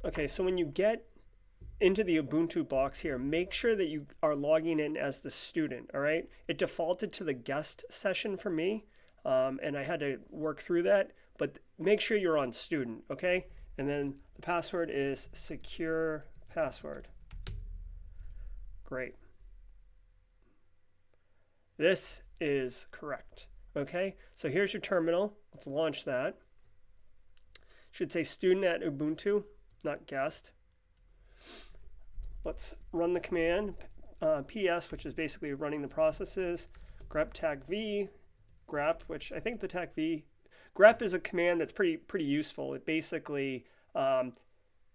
Okay, so when you get into the Ubuntu box here, make sure that you are logging in as the student, all right? It defaulted to the guest session for me, and I had to work through that, but make sure you're on student, okay? And then the password is secure password. Great. This is correct, okay? So here's your terminal. Let's launch that. Should say student at Ubuntu, not guest. Let's run the command ps, which is basically running the processes. Grep tag v, grep, which I think the tag v, grep is a command that's pretty useful. It basically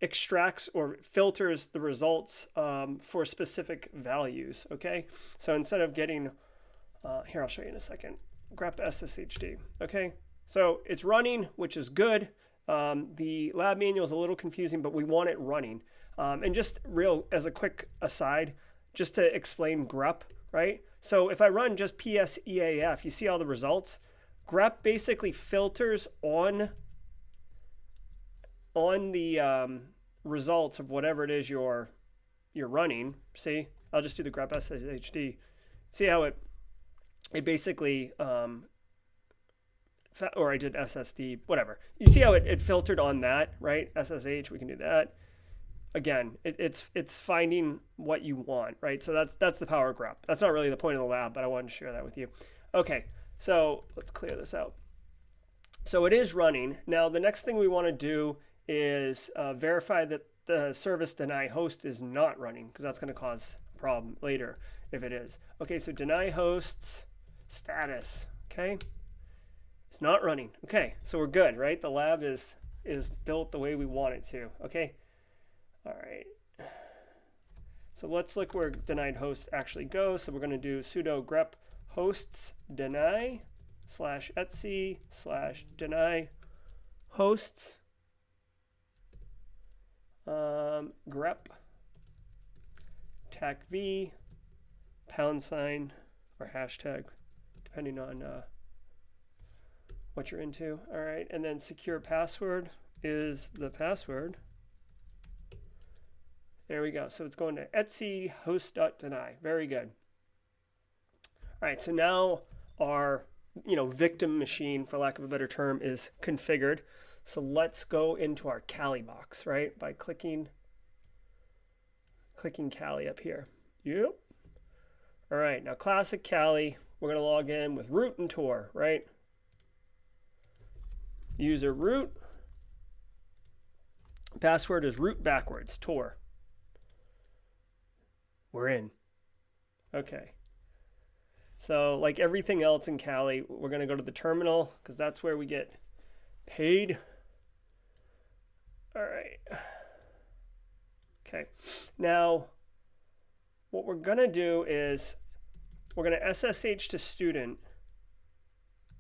extracts or filters the results for specific values. Okay, so instead of getting here, I'll show you in a second. Grep sshd. Okay, so it's running, which is good. The lab manual is a little confusing, but we want it running. And just as a quick aside, just to explain grep, right? So if I run just pseaf, you see all the results. Grep basically filters on the results of whatever it is you're running. See, I'll just do the grep sshd. See how it basically or I did SSD, whatever. You see how it filtered on that, right? SSH, we can do that. Again, it's finding what you want, right? So that's the power of grep. That's not really the point of the lab, but I wanted to share that with you. Okay, so let's clear this out. So it is running. Now the next thing we want to do is verify that the service deny host is not running, because that's going to cause a problem later if it is. Okay, so deny hosts status. Okay, it's not running. Okay, so we're good, right? The lab is built the way we want it to. Okay. All right, so let's look where denied hosts actually go. So we're going to do sudo grep hosts deny /etc/deny hosts grep tac v # or hashtag, depending on what you're into. All right, and then secure password is the password. There we go. So it's going to etc host.deny. Very good. All right, so now our victim machine, for lack of a better term, is configured. So let's go into our Kali box, right? By clicking Kali up here. Yep. All right, now classic Kali, we're going to log in with root and Tor, right? User root. Password is root backwards, Tor. We're in. Okay. So like everything else in Kali, we're going to go to the terminal because that's where we get paid. All right. Okay. Now, what we're going to do is we're going to SSH to student,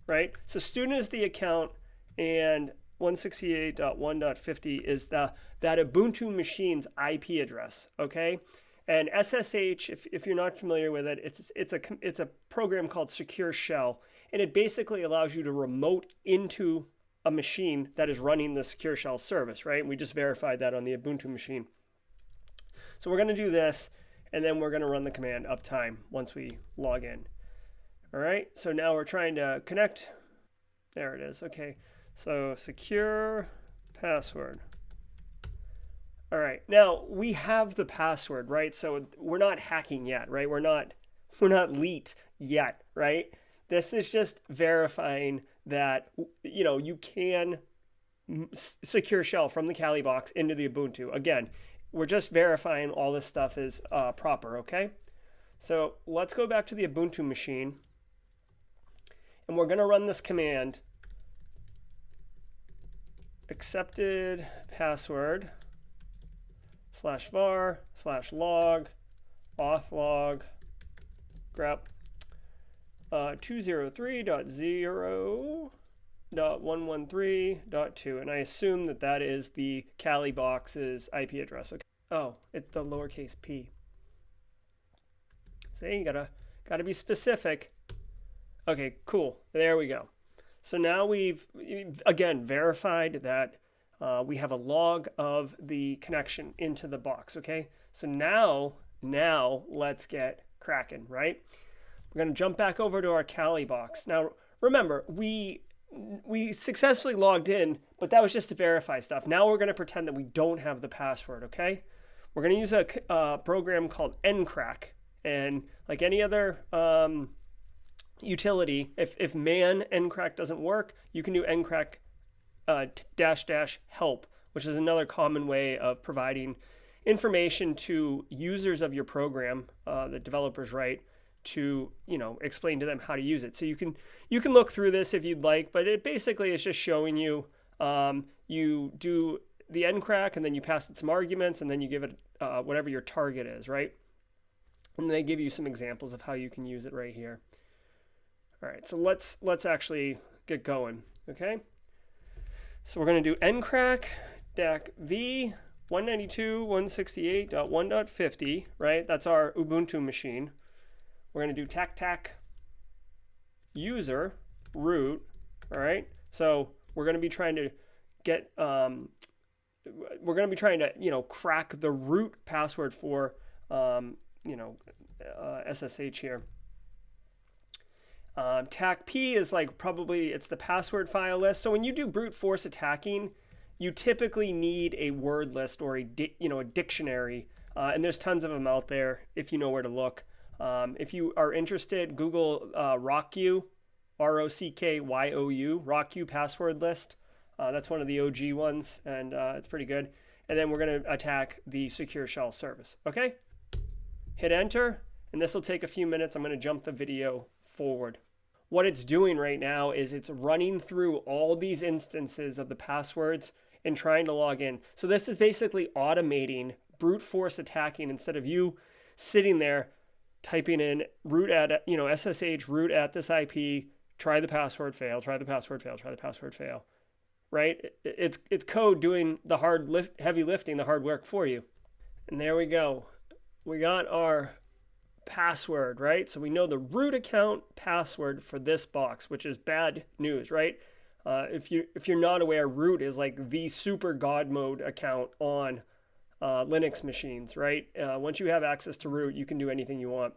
right? So student is the account, and 168.1.50 is that Ubuntu machine's IP address, okay? And SSH, if you're not familiar with it, it's a program called Secure Shell, and it basically allows you to remote into a machine that is running the Secure Shell service, right? And we just verified that on the Ubuntu machine. So we're going to do this, and then we're going to run the command uptime once we log in. All right, so now we're trying to connect. There it is. Okay, so secure password. All right, now we have the password, right? So we're not hacking yet, right? We're not leet yet, right? This is just verifying that you can secure shell from the Kali box into the Ubuntu. Again, we're just verifying all this stuff is proper, okay? So let's go back to the Ubuntu machine, and we're going to run this command: accepted password /var/log auth-log grep 203.0.113.2, and I assume that is the Kali box's IP address. Okay. Oh, it's the lowercase p. See, you gotta be specific. Okay, cool. There we go. So now we've again verified that we have a log of the connection into the box, okay? So now let's get cracking, right? We're going to jump back over to our Kali box. Now, remember, we successfully logged in, but that was just to verify stuff. Now we're going to pretend that we don't have the password, okay? We're going to use a program called ncrack. And like any other utility, if man ncrack doesn't work, you can do ncrack -- help, which is another common way of providing information to users of your program that developers write to explain to them how to use it. So you can look through this if you'd like, but it basically is just showing you you do the ncrack and then you pass it some arguments and then you give it whatever your target is, right? And they give you some examples of how you can use it right here. All right, so let's actually get going, okay? So we're going to do ncrack -v 192.168.1.50, right? That's our Ubuntu machine. We're going to do tac user root, all right? So we're going to be trying to get crack the root password for SSH here. TAC-P is like it's the password file list. So when you do brute force attacking, you typically need a word list or a dictionary, and there's tons of them out there if you know where to look. If you are interested, Google RockU, RockYou, RockU password list. That's one of the OG ones, and it's pretty good. And then we're going to attack the secure shell service. Okay? Hit enter, and this will take a few minutes. I'm going to jump the video forward. What it's doing right now is it's running through all these instances of the passwords and trying to log in. So this is basically automating brute force attacking instead of you sitting there typing in root at SSH root at this IP, try the password, fail, try the password, fail, try the password, fail. Right? It's code doing the heavy lifting, the hard work for you. And there we go. We got our password, right? So we know the root account password for this box, which is bad news, right? If you're not aware, root is like the super god mode account on Linux machines, right? Once you have access to root, you can do anything you want.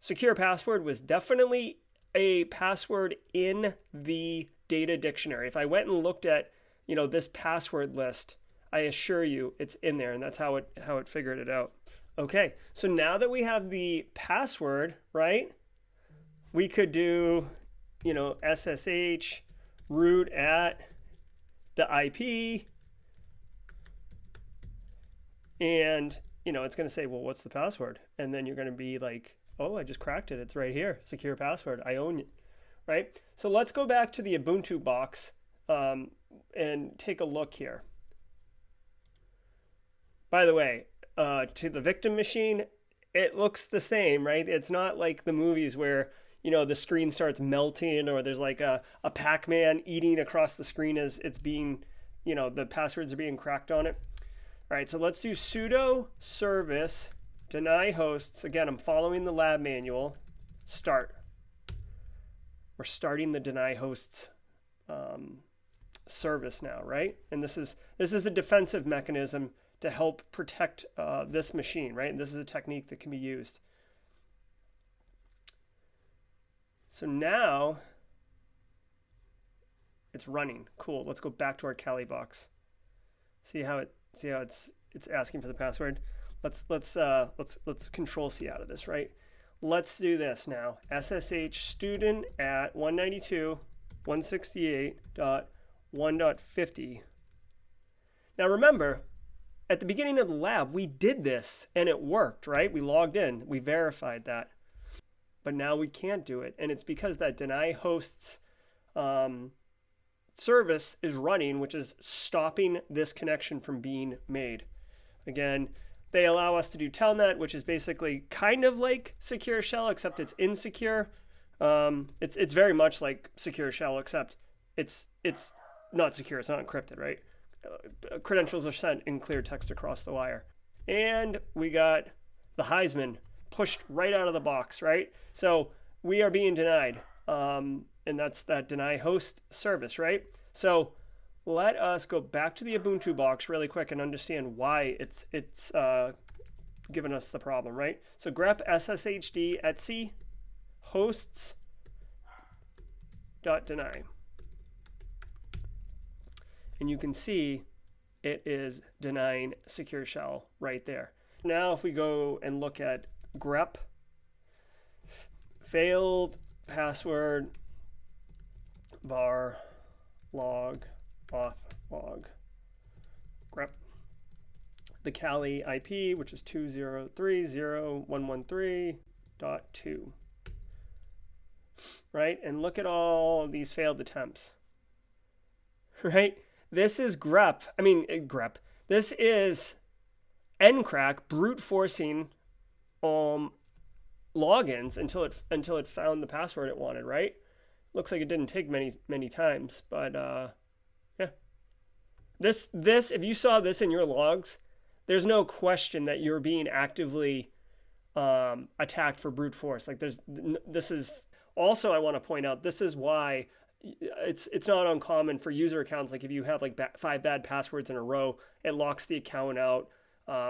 Secure password was definitely a password in the data dictionary. If I went and looked at this password list, I assure you it's in there, and that's how it figured it out. Okay, so now that we have the password, right, we could do, SSH root at the IP, and, it's going to say, well, what's the password? And then you're going to be like, oh, I just cracked it. It's right here. Secure password. I own it, right? So let's go back to the Ubuntu box and take a look here. By the way, to the victim machine, it looks the same, right? It's not like the movies where, the screen starts melting or there's like a Pac-Man eating across the screen as it's being, the passwords are being cracked on it. All right, so let's do sudo service deny hosts. Again, I'm following the lab manual. Start. We're starting the deny hosts service now, right? And this is a defensive mechanism to help protect this machine, right? And this is a technique that can be used. So now it's running. Cool. Let's go back to our Kali box. See how it's asking for the password. Let's control C out of this, right? Let's do this now. SSH student at 192.168.1.50. Now remember, at the beginning of the lab, we did this and it worked, right? We logged in, we verified that. But now we can't do it. And it's because that deny hosts service is running, which is stopping this connection from being made. Again, they allow us to do telnet, which is basically kind of like secure shell, except it's insecure. It's very much like secure shell, except it's not secure. It's not encrypted, right? Credentials are sent in clear text across the wire. And we got the Heisman pushed right out of the box, right? So we are being denied. And that's that deny host service, right? So let us go back to the Ubuntu box really quick and understand why it's given us the problem, right? So grep sshd etc hosts .deny. And you can see it is denying secure shell right there. Now if we go and look at grep failed password var log auth log grep the Cali IP, which is 203.0.113.2, right? And look at all these failed attempts, right? This is grep. This is ncrack brute forcing logins until it found the password it wanted, right? Looks like it didn't take many times, but yeah. This if you saw this in your logs, there's no question that you're being actively attacked for brute force. Like this is also, I want to point out, this is why it's not uncommon for user accounts. Like if you have like 5 bad passwords in a row, it locks the account out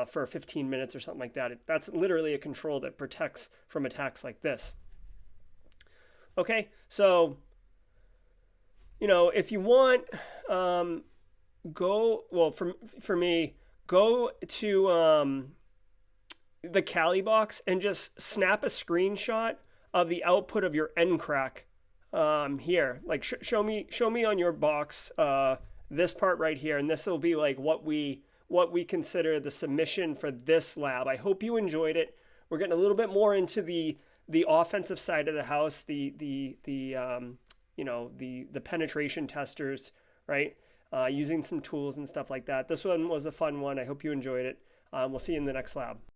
for 15 minutes or something like that. That's literally a control that protects from attacks like this. Okay, so if you want, for me, go to the Cali box and just snap a screenshot of the output of your ncrack here. Like show me on your box this part right here, and this will be like what we consider the submission for this lab. I hope you enjoyed it. We're getting a little bit more into the offensive side of the house, the penetration testers, right? Using some tools and stuff like that. This one was a fun one. I hope you enjoyed it. We'll see you in the next lab.